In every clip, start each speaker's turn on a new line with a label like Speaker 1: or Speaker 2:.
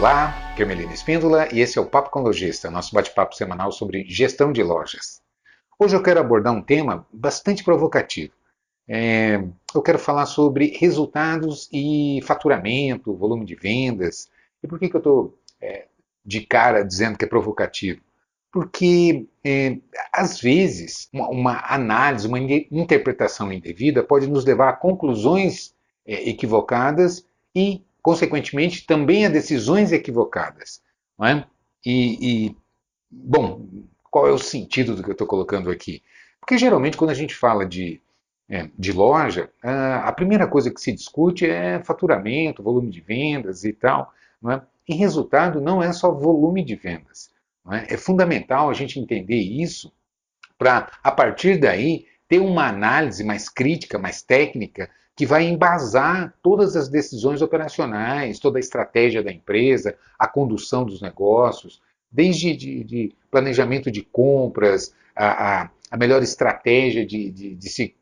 Speaker 1: Olá, aqui é o Melino Espíndola e esse é o Papo com Lojista, nosso bate-papo semanal sobre gestão de lojas. Hoje eu quero abordar um tema bastante provocativo. Eu quero falar sobre resultados e faturamento, volume de vendas. E por que eu estou de cara dizendo que é provocativo? Porque, às vezes, uma análise, uma interpretação indevida pode nos levar a conclusões equivocadas e, consequentemente, também a decisões equivocadas. Não é? Bom, qual é o sentido do que eu estou colocando aqui? Porque, geralmente, quando a gente fala de loja, a primeira coisa que se discute é faturamento, volume de vendas e tal. Não é? E resultado não é só volume de vendas. Não é? É fundamental a gente entender isso para, a partir daí, ter uma análise mais crítica, mais técnica, que vai embasar todas as decisões operacionais, toda a estratégia da empresa, a condução dos negócios, desde de planejamento de compras, a melhor estratégia de se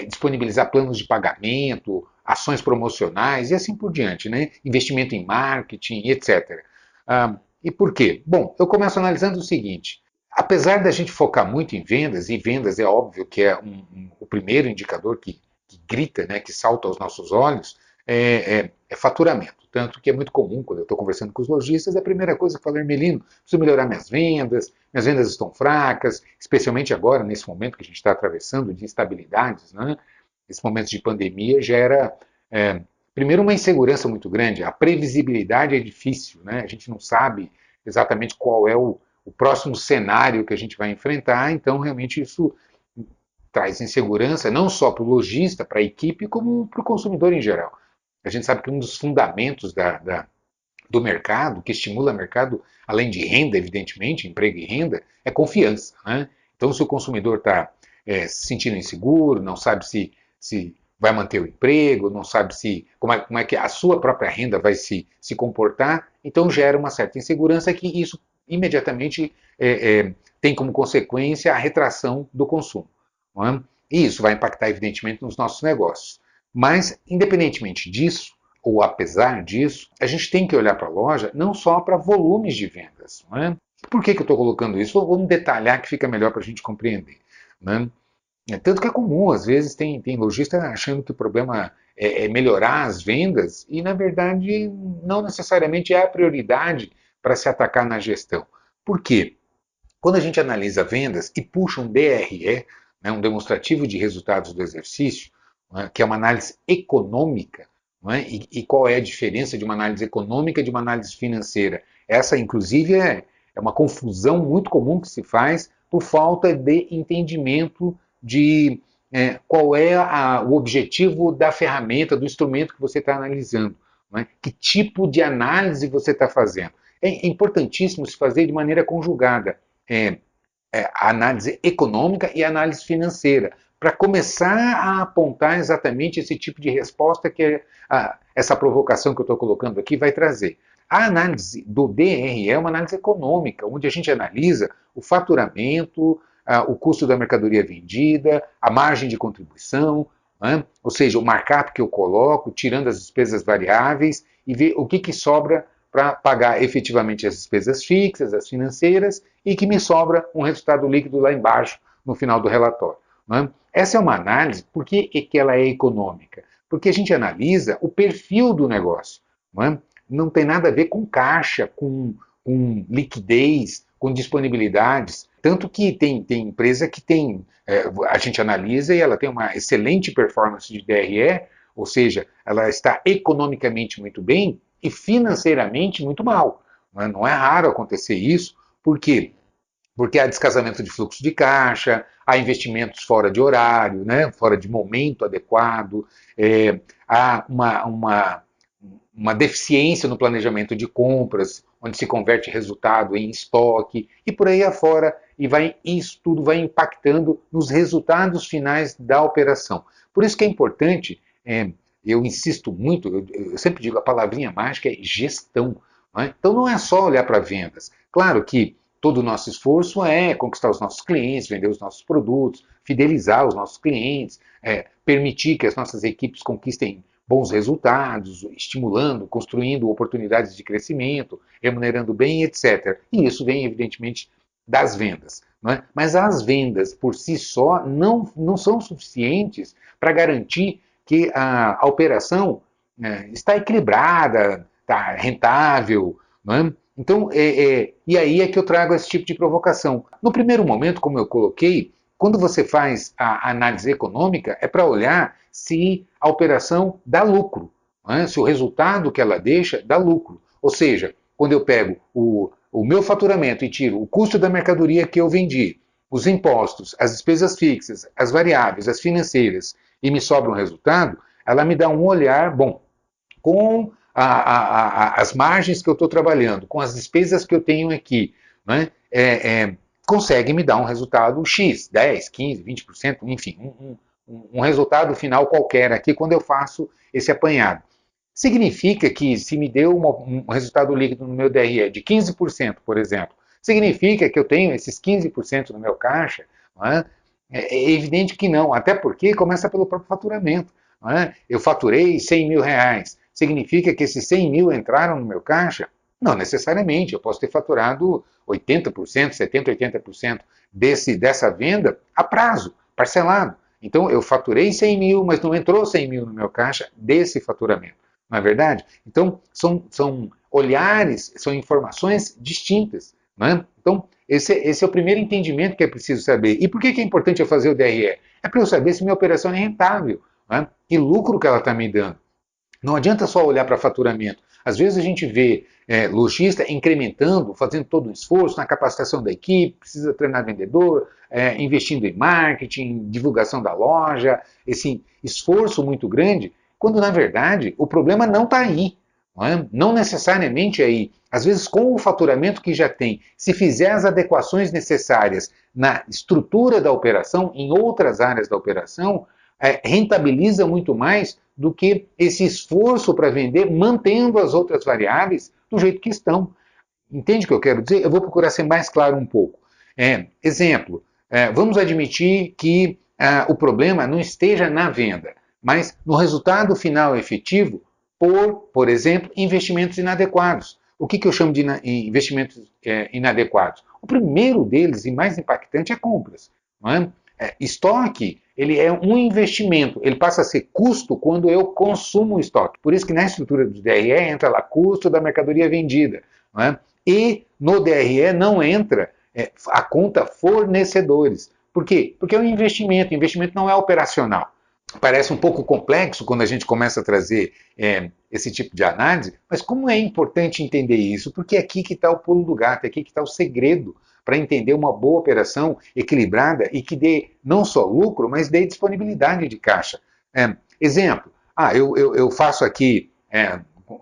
Speaker 1: disponibilizar planos de pagamento, ações promocionais e assim por diante, né? Investimento em marketing, etc. E por quê? Bom, eu começo analisando o seguinte: apesar da gente focar muito em vendas, e vendas é óbvio que é o primeiro indicador que grita, né, que salta aos nossos olhos, é faturamento. Tanto que é muito comum, quando eu estou conversando com os lojistas, a primeira coisa que eu falo é: Melino, preciso melhorar minhas vendas estão fracas, especialmente agora, nesse momento que a gente está atravessando de instabilidades, né? Esse momento de pandemia gera, primeiro, uma insegurança muito grande, a previsibilidade é difícil, né? A gente não sabe exatamente qual é o próximo cenário que a gente vai enfrentar, então realmente isso traz insegurança não só para o lojista, para a equipe, como para o consumidor em geral. A gente sabe que um dos fundamentos do mercado, que estimula o mercado, além de renda, evidentemente, emprego e renda, é confiança. Né? Então, se o consumidor está se sentindo inseguro, não sabe se vai manter o emprego, não sabe como é que a sua própria renda vai se comportar, então gera uma certa insegurança que isso imediatamente tem como consequência a retração do consumo. Não é? E isso vai impactar, evidentemente, nos nossos negócios. Mas, independentemente disso, ou apesar disso, a gente tem que olhar para a loja não só para volumes de vendas. Não é? Por que eu estou colocando isso? Vamos detalhar que fica melhor para a gente compreender. Não é? Tanto que é comum, às vezes tem lojista achando que o problema é melhorar as vendas e, na verdade, não necessariamente é a prioridade para se atacar na gestão. Por quê? Quando a gente analisa vendas e puxa um DRE, né, um demonstrativo de resultados do exercício, né, que é uma análise econômica, né, e qual é a diferença de uma análise econômica e de uma análise financeira? Essa, inclusive, é uma confusão muito comum que se faz por falta de entendimento de qual é o objetivo da ferramenta, do instrumento que você está analisando. Né? Que tipo de análise você está fazendo? É importantíssimo se fazer de maneira conjugada a análise econômica e a análise financeira, para começar a apontar exatamente esse tipo de resposta que essa provocação que eu estou colocando aqui vai trazer. A análise do DRE é uma análise econômica, onde a gente analisa o faturamento, o custo da mercadoria vendida, a margem de contribuição, né? Ou seja, o markup que eu coloco, tirando as despesas variáveis, e ver o que sobra para pagar efetivamente as despesas fixas, as financeiras, e que me sobra um resultado líquido lá embaixo, no final do relatório. Né? Essa é uma análise, por que ela é econômica? Porque a gente analisa o perfil do negócio. Não tem nada a ver com caixa, com liquidez, com disponibilidades. Tanto que tem empresa que a gente analisa e ela tem uma excelente performance de DRE, ou seja, ela está economicamente muito bem e financeiramente muito mal. Não é raro acontecer isso, por quê? Porque há descasamento de fluxo de caixa, há investimentos fora de horário, né, fora de momento adequado, há uma deficiência no planejamento de compras, onde se converte resultado em estoque, e por aí afora, isso tudo vai impactando nos resultados finais da operação. Por isso que é importante, eu insisto muito, eu sempre digo, a palavrinha mágica é gestão. Não é? Então não é só olhar para vendas. Claro que todo o nosso esforço é conquistar os nossos clientes, vender os nossos produtos, fidelizar os nossos clientes, permitir que as nossas equipes conquistem bons resultados, estimulando, construindo oportunidades de crescimento, remunerando bem, etc. E isso vem, evidentemente, das vendas. Não é? Mas as vendas por si só não são suficientes para garantir que a operação está equilibrada, está rentável. Não é? Então, e aí é que eu trago esse tipo de provocação. No primeiro momento, como eu coloquei, quando você faz a análise econômica, é para olhar se a operação dá lucro, não é? Se o resultado que ela deixa dá lucro. Ou seja, quando eu pego o meu faturamento e tiro o custo da mercadoria que eu vendi, os impostos, as despesas fixas, as variáveis, as financeiras, e me sobra um resultado, ela me dá um olhar, bom, com as margens que eu estou trabalhando, com as despesas que eu tenho aqui, né, consegue me dar um resultado X, 10, 15, 20%, enfim, um resultado final qualquer aqui quando eu faço esse apanhado. Significa que se me deu um resultado líquido no meu DRE de 15%, por exemplo, significa que eu tenho esses 15% no meu caixa? Não é? É evidente que não, até porque começa pelo próprio faturamento. Não é? Eu faturei 100 mil reais, significa que esses 100 mil entraram no meu caixa? Não necessariamente, eu posso ter faturado 80%, 70%, 80% dessa venda a prazo, parcelado. Então eu faturei 100 mil, mas não entrou 100 mil no meu caixa desse faturamento. Não é verdade? Então, são olhares, são informações distintas. Não é? Então, esse é o primeiro entendimento que é preciso saber. E por que é importante eu fazer o DRE? É para eu saber se minha operação é rentável, não é? Que lucro que ela está me dando. Não adianta só olhar para faturamento. Às vezes a gente vê lojista incrementando, fazendo todo um esforço na capacitação da equipe, precisa treinar vendedor, investindo em marketing, divulgação da loja, esse esforço muito grande, quando na verdade o problema não está aí. Não necessariamente aí. Às vezes, com o faturamento que já tem, se fizer as adequações necessárias na estrutura da operação, em outras áreas da operação, rentabiliza muito mais do que esse esforço para vender, mantendo as outras variáveis do jeito que estão. Entende o que eu quero dizer? Eu vou procurar ser mais claro um pouco. Exemplo, vamos admitir que o problema não esteja na venda, mas no resultado final efetivo por exemplo, investimentos inadequados. O que eu chamo de investimentos inadequados? O primeiro deles, e mais impactante, é compras. Não é? Estoque, ele é um investimento, ele passa a ser custo quando eu consumo o estoque. Por isso que na estrutura do DRE entra lá custo da mercadoria vendida. Não é? E no DRE não entra a conta fornecedores. Por quê? Porque é um investimento, o investimento não é operacional. Parece um pouco complexo quando a gente começa a trazer esse tipo de análise, mas como é importante entender isso? Porque é aqui que está o pulo do gato, é aqui que está o segredo para entender uma boa operação equilibrada e que dê não só lucro, mas dê disponibilidade de caixa. Exemplo, eu faço aqui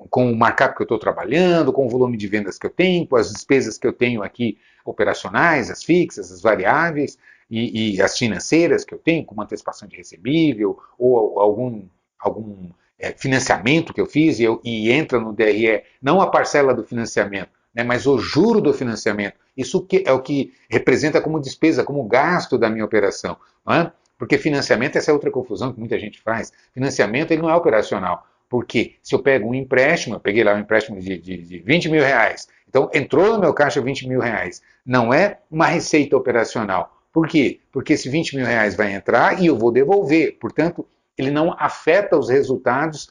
Speaker 1: com o markup que eu estou trabalhando, com o volume de vendas que eu tenho, com as despesas que eu tenho aqui operacionais, as fixas, as variáveis, e as financeiras que eu tenho, como antecipação de recebível, ou algum financiamento que eu fiz, e entra no DRE, não a parcela do financiamento, né, mas o juro do financiamento. Isso é o que representa como despesa, como gasto da minha operação. Não é? Porque financiamento, essa é outra confusão que muita gente faz. Financiamento ele não é operacional. Porque se eu pego um empréstimo, eu peguei lá um empréstimo de 20 mil reais, então entrou no meu caixa 20 mil reais, não é uma receita operacional. Por quê? Porque esse 20 mil reais vai entrar e eu vou devolver. Portanto, ele não afeta os resultados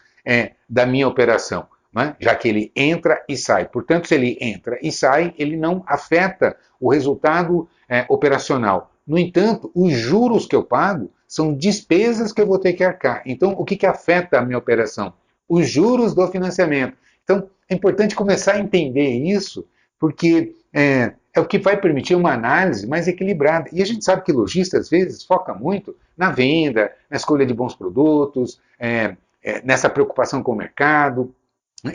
Speaker 1: da minha operação, né? Já que ele entra e sai. Portanto, se ele entra e sai, ele não afeta o resultado operacional. No entanto, os juros que eu pago são despesas que eu vou ter que arcar. Então, o que afeta a minha operação? Os juros do financiamento. Então, é importante começar a entender isso, porque é o que vai permitir uma análise mais equilibrada. E a gente sabe que lojista, às vezes, foca muito na venda, na escolha de bons produtos, nessa preocupação com o mercado,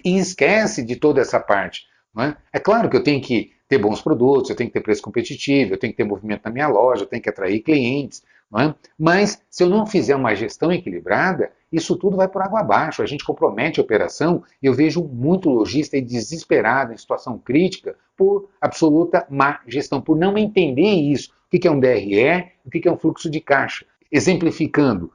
Speaker 1: e esquece de toda essa parte. Não é? É claro que eu tenho que ter bons produtos, eu tenho que ter preço competitivo, eu tenho que ter movimento na minha loja, eu tenho que atrair clientes, não é? Mas se eu não fizer uma gestão equilibrada, isso tudo vai por água abaixo, a gente compromete a operação e eu vejo muito lojista desesperado, em situação crítica, por absoluta má gestão, por não entender isso. O que é um DRE, o que é um fluxo de caixa. Exemplificando,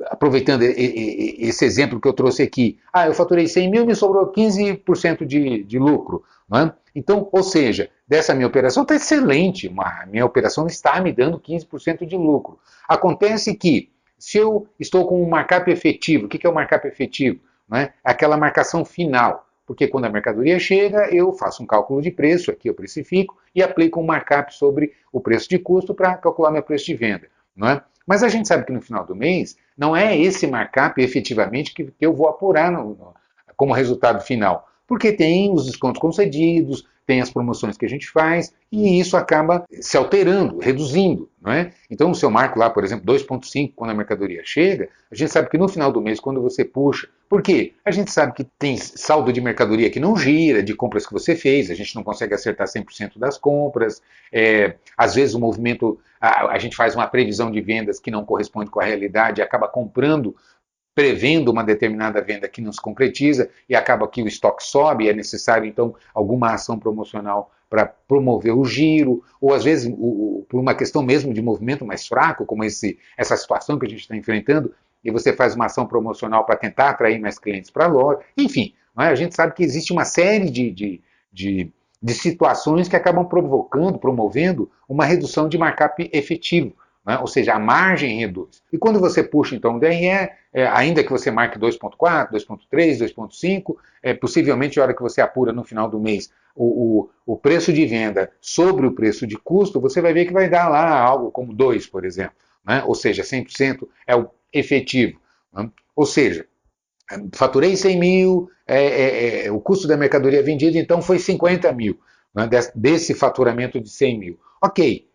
Speaker 1: aproveitando esse exemplo que eu trouxe aqui, eu faturei 100 mil e me sobrou 15% de lucro. Não é? Então, ou seja, dessa minha operação está excelente, a minha operação está me dando 15% de lucro. Acontece que, se eu estou com um markup efetivo, o que é o markup efetivo? Não é? Aquela marcação final. Porque quando a mercadoria chega, eu faço um cálculo de preço, aqui eu precifico, e aplico um markup sobre o preço de custo para calcular meu preço de venda. Não é? Mas a gente sabe que no final do mês, não é esse markup efetivamente que eu vou apurar como resultado final. Porque tem os descontos concedidos, tem as promoções que a gente faz, e isso acaba se alterando, reduzindo. Não é? Então, se eu marco lá, por exemplo, 2,5 quando a mercadoria chega, a gente sabe que no final do mês, quando você puxa, por quê? A gente sabe que tem saldo de mercadoria que não gira, de compras que você fez, a gente não consegue acertar 100% das compras, às vezes o movimento, a gente faz uma previsão de vendas que não corresponde com a realidade e acaba comprando prevendo uma determinada venda que não se concretiza e acaba que o estoque sobe e é necessário, então, alguma ação promocional para promover o giro, ou às vezes por uma questão mesmo de movimento mais fraco, como essa situação que a gente está enfrentando, e você faz uma ação promocional para tentar atrair mais clientes para a loja. Enfim, a gente sabe que existe uma série de situações que acabam promovendo uma redução de markup efetivo. Né? Ou seja, a margem reduz. E quando você puxa, então, o DRE, ainda que você marque 2,4, 2,3, 2,5, possivelmente, a hora que você apura no final do mês o preço de venda sobre o preço de custo, você vai ver que vai dar lá algo como 2, por exemplo. Né? Ou seja, 100% é o efetivo. Né? Ou seja, faturei 100 mil, o custo da mercadoria vendida, então, foi 50 mil, né? Desse faturamento de 100 mil. Ok.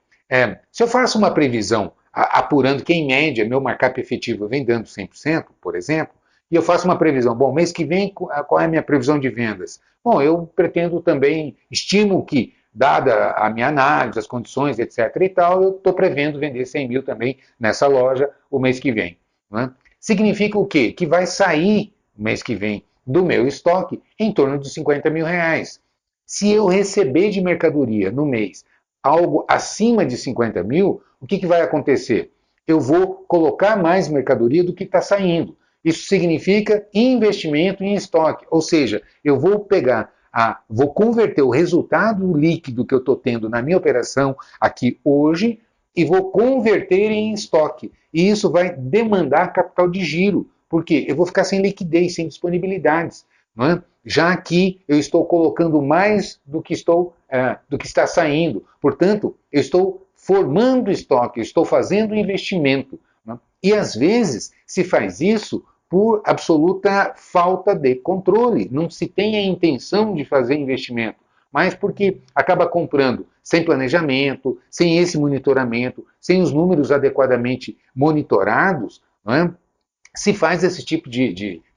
Speaker 1: Se eu faço uma previsão apurando que, em média, meu markup efetivo vem dando 100%, por exemplo, e eu faço uma previsão, bom, mês que vem, qual é a minha previsão de vendas? Bom, eu pretendo também, estimo que, dada a minha análise, as condições, etc. e tal, eu estou prevendo vender 100 mil também nessa loja o mês que vem. Né? Significa o quê? Que vai sair, mês que vem, do meu estoque em torno de 50 mil reais. Se eu receber de mercadoria no mês algo acima de 50 mil, o que vai acontecer? Eu vou colocar mais mercadoria do que está saindo. Isso significa investimento em estoque, ou seja, eu vou vou converter o resultado líquido que eu estou tendo na minha operação aqui hoje e vou converter em estoque. E isso vai demandar capital de giro, porque eu vou ficar sem liquidez, sem disponibilidades. Não é? Já que eu estou colocando mais do que está saindo. Portanto, eu estou formando estoque, eu estou fazendo investimento. Né? E às vezes se faz isso por absoluta falta de controle. Não se tem a intenção de fazer investimento, mas porque acaba comprando sem planejamento, sem esse monitoramento, sem os números adequadamente monitorados, não é? Se faz esse tipo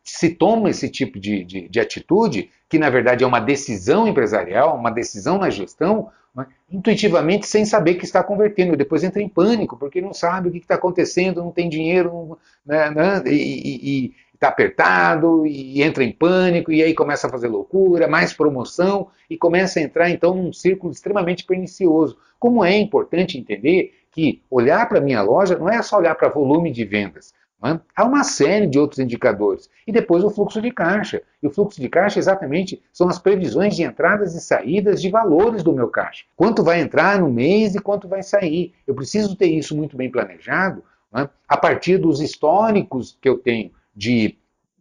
Speaker 1: se toma esse tipo de atitude, que na verdade é uma decisão empresarial, uma decisão na gestão, né, intuitivamente sem saber que está convertendo. Depois entra em pânico, porque não sabe o que está acontecendo, não tem dinheiro, né, e está apertado, e entra em pânico, e aí começa a fazer loucura, mais promoção, e começa a entrar então num círculo extremamente pernicioso. Como é importante entender que olhar para a minha loja não é só olhar para volume de vendas, há uma série de outros indicadores. E depois o fluxo de caixa. E o fluxo de caixa exatamente são as previsões de entradas e saídas de valores do meu caixa. Quanto vai entrar no mês e quanto vai sair. Eu preciso ter isso muito bem planejado, a partir dos históricos que eu tenho de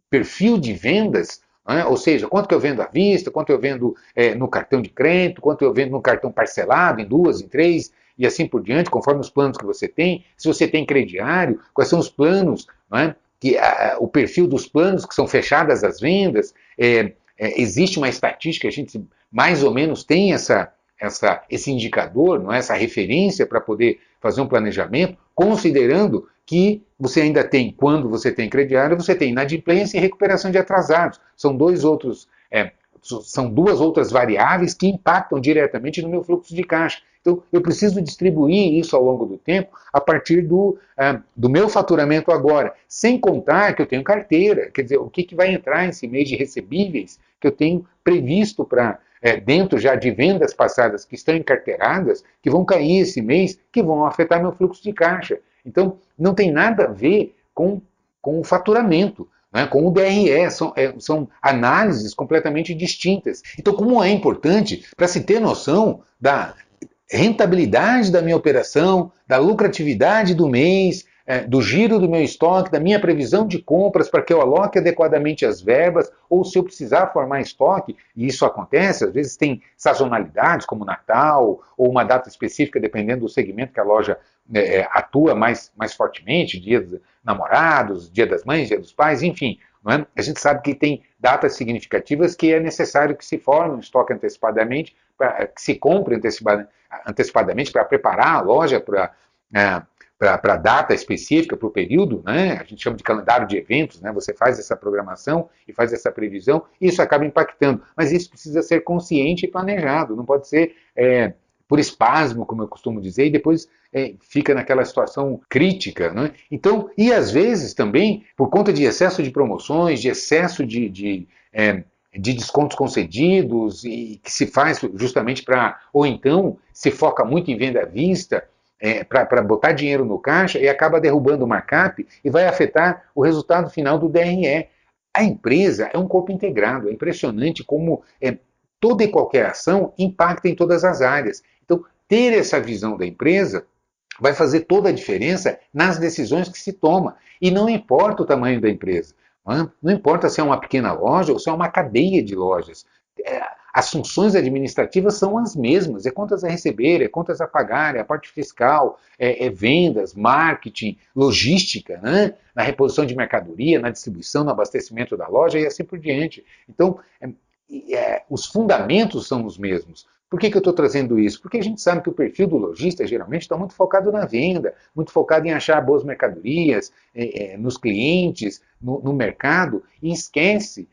Speaker 1: perfil de vendas, ou seja, quanto que eu vendo à vista, quanto eu vendo no cartão de crédito, quanto eu vendo no cartão parcelado, em 2, em 3, e assim por diante, conforme os planos que você tem. Se você tem crediário, quais são os planos, o perfil dos planos que são fechadas as vendas. Existe uma estatística, a gente mais ou menos tem esse indicador, essa referência para poder fazer um planejamento, considerando que você ainda tem, quando você tem crediário, você tem inadimplência e recuperação de atrasados. São duas outras variáveis que impactam diretamente no meu fluxo de caixa. Então, eu preciso distribuir isso ao longo do tempo a partir do meu faturamento agora, sem contar que eu tenho carteira, quer dizer, o que vai entrar esse mês de recebíveis que eu tenho previsto para dentro já de vendas passadas que estão encarteiradas, que vão cair esse mês, que vão afetar meu fluxo de caixa. Então, não tem nada a ver com o faturamento, né, com o DRE, são análises completamente distintas. Então, como é importante para se ter noção da rentabilidade da minha operação, da lucratividade do mês, do giro do meu estoque, da minha previsão de compras para que eu aloque adequadamente as verbas, ou se eu precisar formar estoque, e isso acontece, às vezes tem sazonalidades, como Natal, ou uma data específica, dependendo do segmento que a loja atua mais fortemente, Dia dos Namorados, Dia das Mães, Dia dos Pais, enfim. Não é? A gente sabe que tem datas significativas que é necessário que se forme um estoque antecipadamente, que se compre antecipadamente para preparar a loja para a data específica, para o período, né? A gente chama de calendário de eventos, né? Você faz essa programação e faz essa previsão, e isso acaba impactando. Mas isso precisa ser consciente e planejado, não pode ser por espasmo, como eu costumo dizer, e depois fica naquela situação crítica. Né? Então, e às vezes também, por conta de excesso de promoções, de excesso de descontos concedidos, e que se faz justamente para, ou então se foca muito em venda à vista, para botar dinheiro no caixa e acaba derrubando o markup e vai afetar o resultado final do DRE. A empresa é um corpo integrado, é impressionante como toda e qualquer ação impacta em todas as áreas. Então, ter essa visão da empresa vai fazer toda a diferença nas decisões que se toma. E não importa o tamanho da empresa. Não importa se é uma pequena loja ou se é uma cadeia de lojas. As funções administrativas são as mesmas. É contas a receber, é contas a pagar, é a parte fiscal, é vendas, marketing, logística, né? Na reposição de mercadoria, na distribuição, no abastecimento da loja e assim por diante. Então, os fundamentos são os mesmos. Por que eu estou trazendo isso? Porque a gente sabe que o perfil do lojista geralmente está muito focado na venda, muito focado em achar boas mercadorias, nos clientes, no mercado, e esquece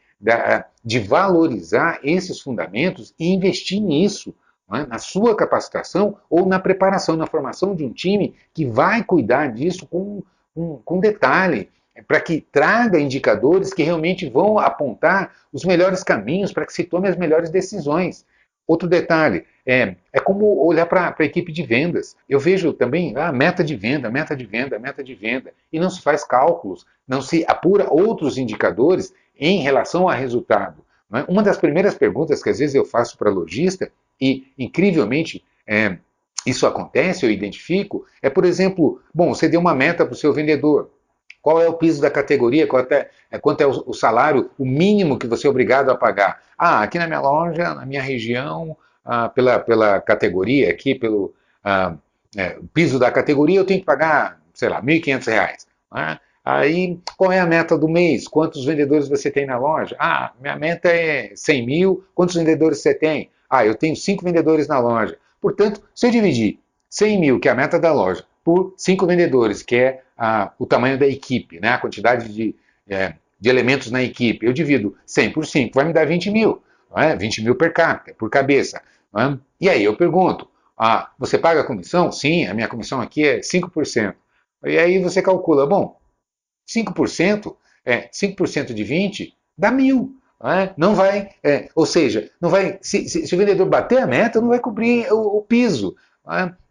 Speaker 1: de valorizar esses fundamentos e investir nisso, né, na sua capacitação ou na preparação, na formação de um time que vai cuidar disso com detalhe, para que traga indicadores que realmente vão apontar os melhores caminhos para que se tome as melhores decisões. Outro detalhe, é como olhar para a equipe de vendas. Eu vejo também meta de venda, meta de venda, meta de venda, e não se faz cálculos, não se apura outros indicadores em relação a resultado. Não é? Uma das primeiras perguntas que às vezes eu faço para lojista, e incrivelmente isso acontece, eu identifico, por exemplo, bom, você deu uma meta para o seu vendedor. Qual é o piso da categoria? Quanto é o salário, o mínimo que você é obrigado a pagar? Aqui na minha loja, na minha região, pela categoria, aqui pelo piso da categoria, eu tenho que pagar, sei lá, R$ 1.500. Né? Aí, qual é a meta do mês? Quantos vendedores você tem na loja? Minha meta é 100 mil. Quantos vendedores você tem? Eu tenho 5 vendedores na loja. Portanto, se eu dividir 100 mil, que é a meta da loja, por 5 vendedores, que é o tamanho da equipe, né? A quantidade de elementos na equipe, eu divido 100 por 5, vai me dar 20 mil. Não é? 20 mil per capita, por cabeça. Não é? E aí eu pergunto, você paga comissão? Sim, a minha comissão aqui é 5%. E aí você calcula, bom, 5%, 5% de 20 dá 1.000. Não vai, ou seja, não vai, se o vendedor bater a meta, não vai cobrir o piso.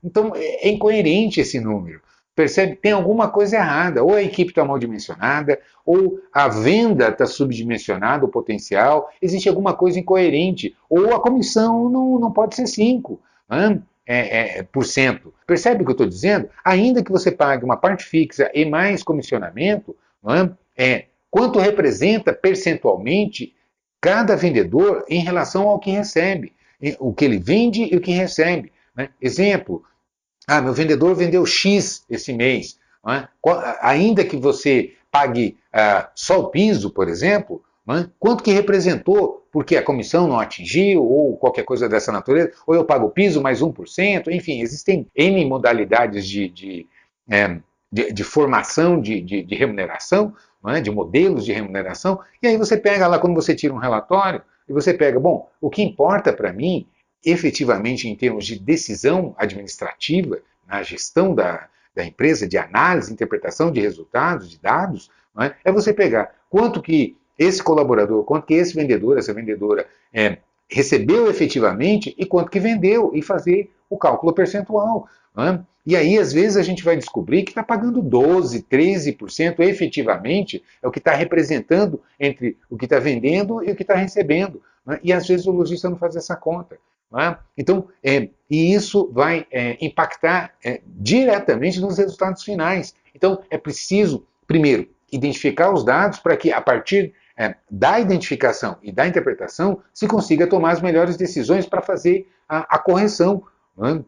Speaker 1: Então é incoerente esse número. Percebe? Tem alguma coisa errada. Ou a equipe está mal dimensionada, ou a venda está subdimensionada, o potencial. Existe alguma coisa incoerente. Ou a comissão não pode ser 5%. Por cento. Percebe o que eu estou dizendo? Ainda que você pague uma parte fixa e mais comissionamento, quanto representa percentualmente cada vendedor em relação ao que recebe, o que ele vende e o que recebe. Né? Exemplo, meu vendedor vendeu X esse mês. Ainda que você pague só o piso, por exemplo, quanto que representou, porque a comissão não atingiu, ou qualquer coisa dessa natureza, ou eu pago o piso mais 1%, enfim, existem N modalidades de formação de remuneração, de modelos de remuneração, e aí você pega lá, quando você tira um relatório, e você pega, bom, o que importa para mim, efetivamente em termos de decisão administrativa, na gestão da empresa, de análise, interpretação de resultados, de dados, é você pegar quanto que esse colaborador, quanto que esse vendedor, essa vendedora recebeu efetivamente e quanto que vendeu, e fazer o cálculo percentual. Né? E aí, às vezes, a gente vai descobrir que está pagando 12%, 13% efetivamente, é o que está representando entre o que está vendendo e o que está recebendo. Né? E às vezes o lojista não faz essa conta. Né? Então, e isso vai impactar diretamente nos resultados finais. Então, é preciso, primeiro, identificar os dados para que, a partir da identificação e da interpretação, se consiga tomar as melhores decisões para fazer a correção. Né?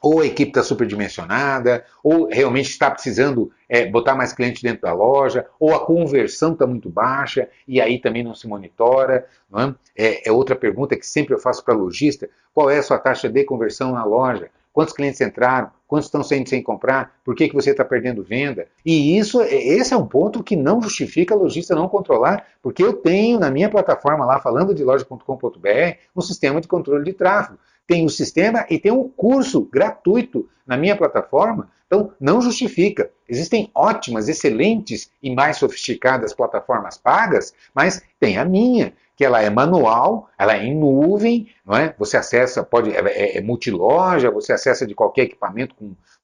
Speaker 1: Ou a equipe está superdimensionada, ou realmente está precisando botar mais cliente dentro da loja, ou a conversão está muito baixa e aí também não se monitora. Não é? É outra pergunta que sempre eu faço para lojista: qual é a sua taxa de conversão na loja? Quantos clientes entraram? Quantos estão saindo sem comprar? Por que você está perdendo venda? E esse é um ponto que não justifica a lojista não controlar, porque eu tenho na minha plataforma lá, falando de loja.com.br, um sistema de controle de tráfego. Tem um sistema e tem um curso gratuito na minha plataforma, então não justifica. Existem ótimas, excelentes e mais sofisticadas plataformas pagas, mas tem a minha, que ela é manual, ela é em nuvem, não é? Você acessa, é multiloja, você acessa de qualquer equipamento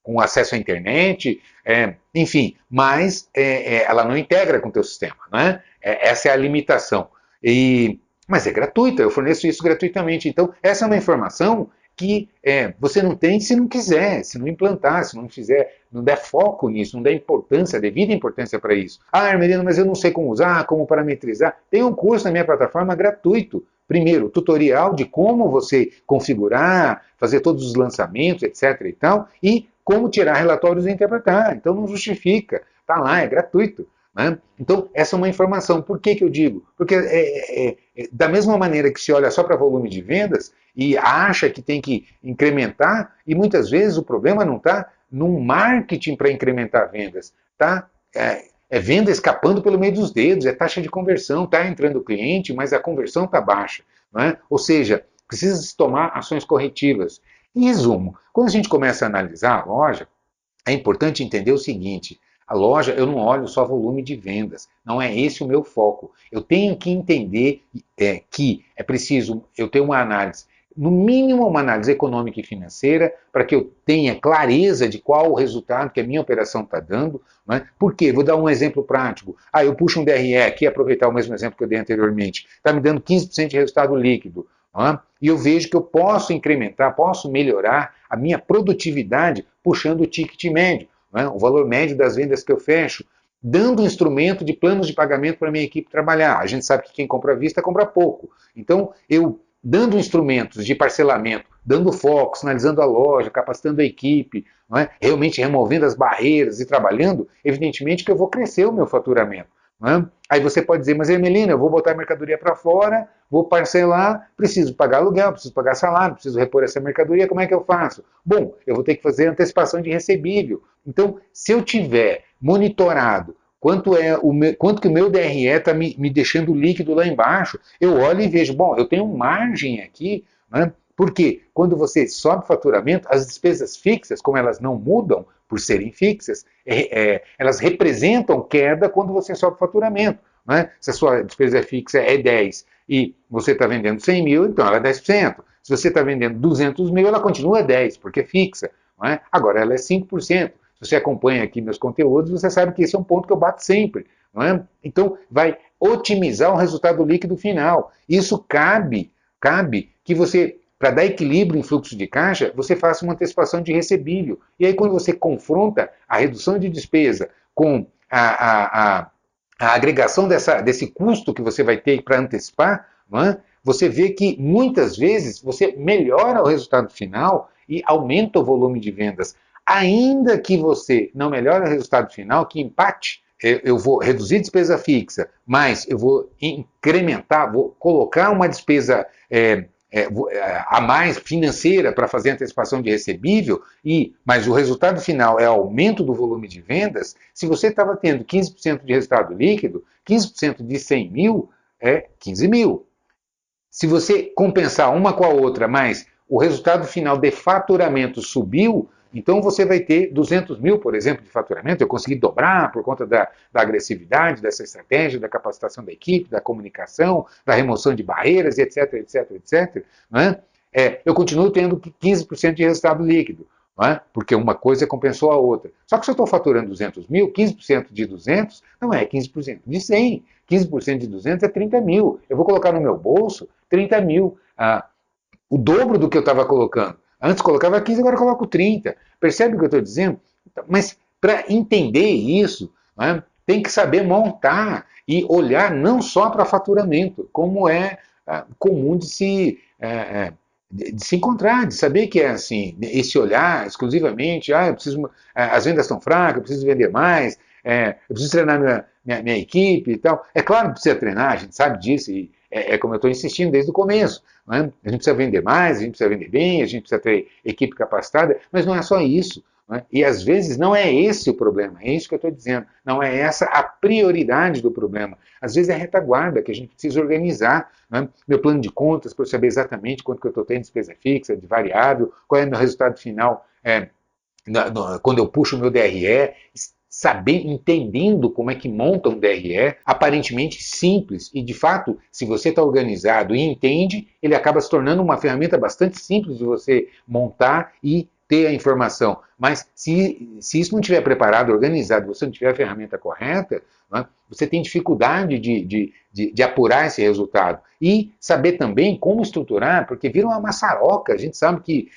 Speaker 1: com acesso à internet, enfim, mas ela não integra com o teu sistema, não é? Essa é a limitação. Mas é gratuita, eu forneço isso gratuitamente. Então, essa é uma informação que você não tem se não quiser, se não implantar, se não fizer, não der foco nisso, não der importância, devida importância para isso. Ah, Hermelino, mas eu não sei como usar, como parametrizar. Tem um curso na minha plataforma gratuito. Primeiro, tutorial de como você configurar, fazer todos os lançamentos, etc. e tal, e como tirar relatórios e interpretar. Então não justifica. Está lá, é gratuito. Né? Então, essa é uma informação. Por que eu digo? Porque da mesma maneira que se olha só para volume de vendas e acha que tem que incrementar, e muitas vezes o problema não está num marketing para incrementar vendas, tá? É venda escapando pelo meio dos dedos, é taxa de conversão, está entrando o cliente, mas a conversão está baixa. Né? Ou seja, precisa se tomar ações corretivas. Em resumo, quando a gente começa a analisar a loja, é importante entender o seguinte: a loja, eu não olho só volume de vendas, não é esse o meu foco. Eu tenho que entender que é preciso eu ter uma análise, no mínimo uma análise econômica e financeira, para que eu tenha clareza de qual o resultado que a minha operação está dando. Né? Por quê? Vou dar um exemplo prático. Eu puxo um DRE aqui, aproveitar o mesmo exemplo que eu dei anteriormente, está me dando 15% de resultado líquido. E eu vejo que eu posso incrementar, posso melhorar a minha produtividade puxando o ticket médio. O valor médio das vendas que eu fecho, dando um instrumento de planos de pagamento para a minha equipe trabalhar. A gente sabe que quem compra à vista compra pouco. Então, eu dando instrumentos de parcelamento, dando foco, sinalizando a loja, capacitando a equipe, realmente removendo as barreiras e trabalhando, evidentemente que eu vou crescer o meu faturamento. Aí você pode dizer: mas Hermelino, eu vou botar a mercadoria para fora, vou parcelar, preciso pagar aluguel, preciso pagar salário, preciso repor essa mercadoria, como é que eu faço? Bom, eu vou ter que fazer antecipação de recebível. Então, se eu tiver monitorado quanto que o meu DRE está me deixando líquido lá embaixo, eu olho e vejo: bom, eu tenho margem aqui, porque quando você sobe o faturamento, as despesas fixas, como elas não mudam por serem fixas, elas representam queda quando você sobe o faturamento. Se a sua despesa fixa é 10 e você está vendendo 100 mil, então ela é 10%. Se você está vendendo 200 mil, ela continua 10%, porque é fixa. Agora ela é 5%. Se você acompanha aqui meus conteúdos, você sabe que esse é um ponto que eu bato sempre. Então, vai otimizar o resultado líquido final. Isso cabe que você, para dar equilíbrio em fluxo de caixa, você faça uma antecipação de recebível. E aí, quando você confronta a redução de despesa com a agregação desse custo que você vai ter para antecipar, você vê que muitas vezes você melhora o resultado final e aumenta o volume de vendas. Ainda que você não melhore o resultado final, que empate, eu vou reduzir despesa fixa, mas eu vou incrementar, vou colocar uma despesa a mais financeira para fazer antecipação de recebível, mas o resultado final é aumento do volume de vendas. Se você estava tendo 15% de resultado líquido, 15% de 100 mil é 15 mil. Se você compensar uma com a outra, mas o resultado final de faturamento subiu, então você vai ter 200 mil, por exemplo, de faturamento. Eu consegui dobrar por conta da agressividade, dessa estratégia, da capacitação da equipe, da comunicação, da remoção de barreiras, etc, etc, etc. eu continuo tendo 15% de resultado líquido, não é? Porque uma coisa compensou a outra. Só que se eu estou faturando 200 mil, 15% de 200 não é 15% de 100. 15% de 200 é 30 mil. Eu vou colocar no meu bolso 30 mil. O dobro do que eu estava colocando. Antes colocava 15, agora eu coloco 30. Percebe o que eu estou dizendo? Mas para entender isso, né, tem que saber montar e olhar não só para faturamento, como é comum de se encontrar, de saber que é assim, esse olhar exclusivamente, eu preciso, as vendas estão fracas, eu preciso vender mais, eu preciso treinar minha equipe e tal. É claro que precisa treinar, a gente sabe disso, e é como eu estou insistindo desde o começo. Né? A gente precisa vender mais, a gente precisa vender bem, a gente precisa ter equipe capacitada, mas não é só isso. Né? E às vezes não é esse o problema, é isso que eu estou dizendo. Não é essa a prioridade do problema. Às vezes é a retaguarda que a gente precisa organizar. Né? Meu plano de contas, para eu saber exatamente quanto que eu estou tendo de despesa fixa, de variável, qual é o meu resultado final quando eu puxo o meu DRE, saber, entendendo como é que monta um DRE, aparentemente simples, e de fato, se você está organizado e entende, ele acaba se tornando uma ferramenta bastante simples de você montar e ter a informação. Mas se isso não estiver preparado, organizado, você não tiver a ferramenta correta, né, você tem dificuldade de apurar esse resultado. E saber também como estruturar, porque vira uma maçaroca. A gente sabe que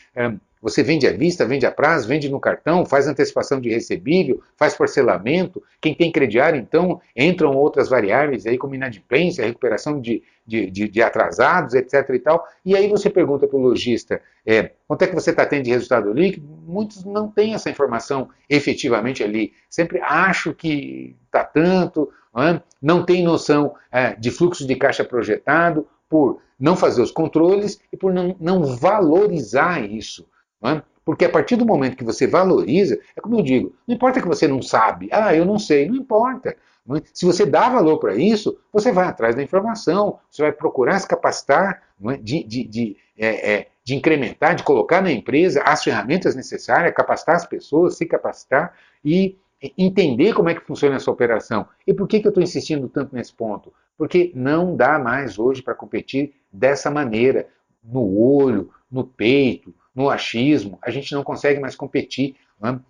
Speaker 1: você vende à vista, vende a prazo, vende no cartão, faz antecipação de recebível, faz parcelamento. Quem tem crediário, então, entram outras variáveis aí, como inadimplência, recuperação de atrasados, etc. e tal. E aí você pergunta para o lojista, quanto é que você está tendo de resultado líquido? Muitos não têm essa informação efetivamente ali. Sempre acho que está tanto, não tem noção de fluxo de caixa projetado, por não fazer os controles e por não valorizar isso. Porque a partir do momento que você valoriza, é como eu digo, não importa que você não sabe, eu não sei, não importa. Se você dá valor para isso, você vai atrás da informação, você vai procurar se capacitar, de incrementar, de colocar na empresa as ferramentas necessárias, capacitar as pessoas, se capacitar e entender como é que funciona essa operação. E por que eu estou insistindo tanto nesse ponto? Porque não dá mais hoje para competir dessa maneira, no olho, no peito, no achismo, a gente não consegue mais competir. Né?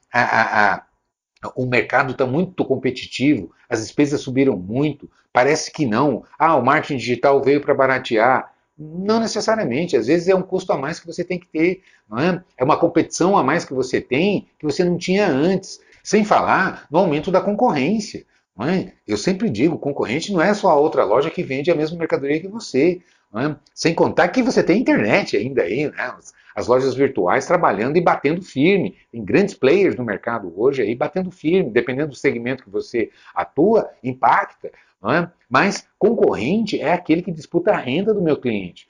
Speaker 1: O mercado está muito competitivo, as despesas subiram muito, parece que não. O marketing digital veio para baratear. Não necessariamente, às vezes é um custo a mais que você tem que ter. Não é? É uma competição a mais que você tem que você não tinha antes. Sem falar no aumento da concorrência. Não é? Eu sempre digo, concorrente não é só a outra loja que vende a mesma mercadoria que você. Sem contar que você tem internet ainda aí, né? As lojas virtuais trabalhando e batendo firme. Tem grandes players no mercado hoje aí batendo firme, dependendo do segmento que você atua, impacta. Mas concorrente é aquele que disputa a renda do meu cliente.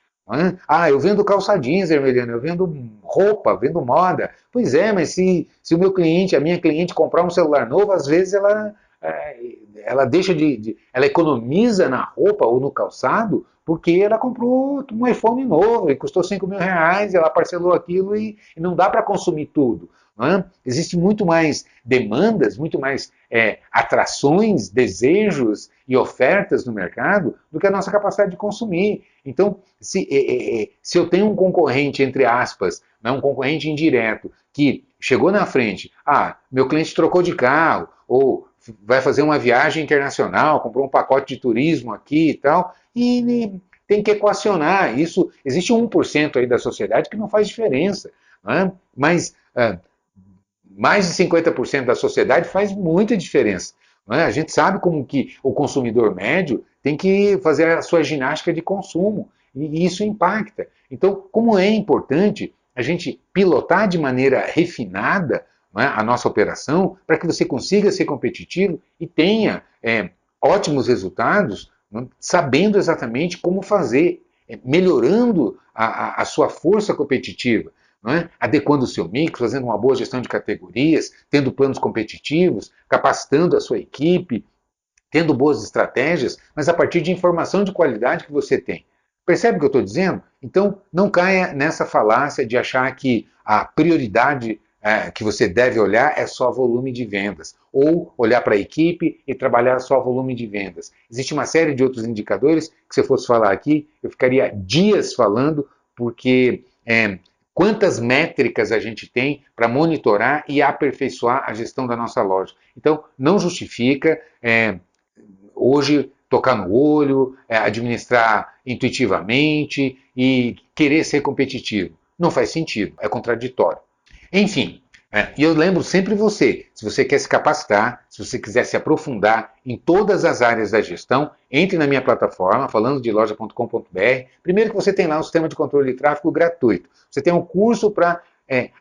Speaker 1: Eu vendo calça jeans, Hermeliano, eu vendo roupa, vendo moda. Pois é, mas se o meu cliente, a minha cliente comprar um celular novo, às vezes ela deixa ela economiza na roupa ou no calçado porque ela comprou um iPhone novo e custou 5 mil reais, ela parcelou aquilo e não dá para consumir tudo. Existe muito mais demandas, muito mais atrações, desejos e ofertas no mercado do que a nossa capacidade de consumir. Então, se eu tenho um concorrente, entre aspas, um concorrente indireto, que chegou na frente, meu cliente trocou de carro, ou vai fazer uma viagem internacional, comprou um pacote de turismo aqui e tal, e tem que equacionar isso. Existe 1% aí da sociedade que não faz diferença, mas mais de 50% da sociedade faz muita diferença. A gente sabe como que o consumidor médio tem que fazer a sua ginástica de consumo, e isso impacta. Então, como é importante a gente pilotar de maneira refinada a nossa operação, para que você consiga ser competitivo e tenha ótimos resultados, sabendo exatamente como fazer, melhorando a sua força competitiva, adequando o seu mix, fazendo uma boa gestão de categorias, tendo planos competitivos, capacitando a sua equipe, tendo boas estratégias, mas a partir de informação de qualidade que você tem. Percebe o que eu estou dizendo? Então, não caia nessa falácia de achar que a prioridade que você deve olhar é só volume de vendas, ou olhar para a equipe e trabalhar só volume de vendas. Existe uma série de outros indicadores que, se eu fosse falar aqui, eu ficaria dias falando, porque quantas métricas a gente tem para monitorar e aperfeiçoar a gestão da nossa loja. Então, não justifica hoje tocar no olho, administrar intuitivamente e querer ser competitivo. Não faz sentido, é contraditório. Enfim, e eu lembro sempre você, se você quer se capacitar, se você quiser se aprofundar em todas as áreas da gestão, entre na minha plataforma, falando de loja.com.br. Primeiro que você tem lá um sistema de controle de tráfego gratuito. Você tem um curso para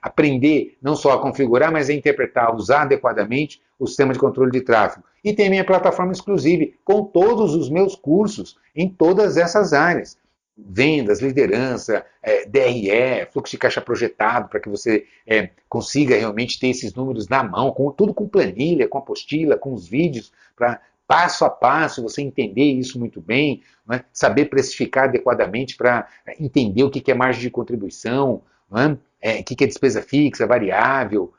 Speaker 1: aprender não só a configurar, mas a interpretar, a usar adequadamente o sistema de controle de tráfego. E tem minha plataforma exclusiva com todos os meus cursos em todas essas áreas. Vendas, liderança, DRE, fluxo de caixa projetado, para que você consiga realmente ter esses números na mão, tudo com planilha, com apostila, com os vídeos, para passo a passo você entender isso muito bem, né? Saber precificar adequadamente para entender o que é margem de contribuição, né? O que é despesa fixa, variável,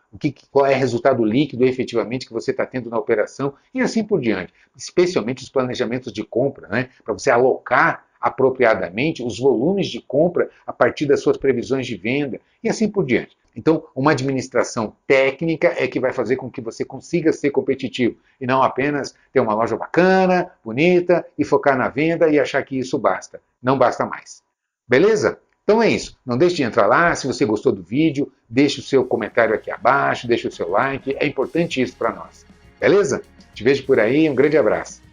Speaker 1: qual é o resultado líquido efetivamente que você está tendo na operação e assim por diante. Especialmente os planejamentos de compra, né? Para você alocar apropriadamente os volumes de compra a partir das suas previsões de venda e assim por diante. Então, uma administração técnica é que vai fazer com que você consiga ser competitivo e não apenas ter uma loja bacana, bonita e focar na venda e achar que isso basta. Não basta mais. Beleza? Então é isso. Não deixe de entrar lá. Se você gostou do vídeo, deixe o seu comentário aqui abaixo, deixe o seu like. É importante isso para nós. Beleza? Te vejo por aí. Um grande abraço.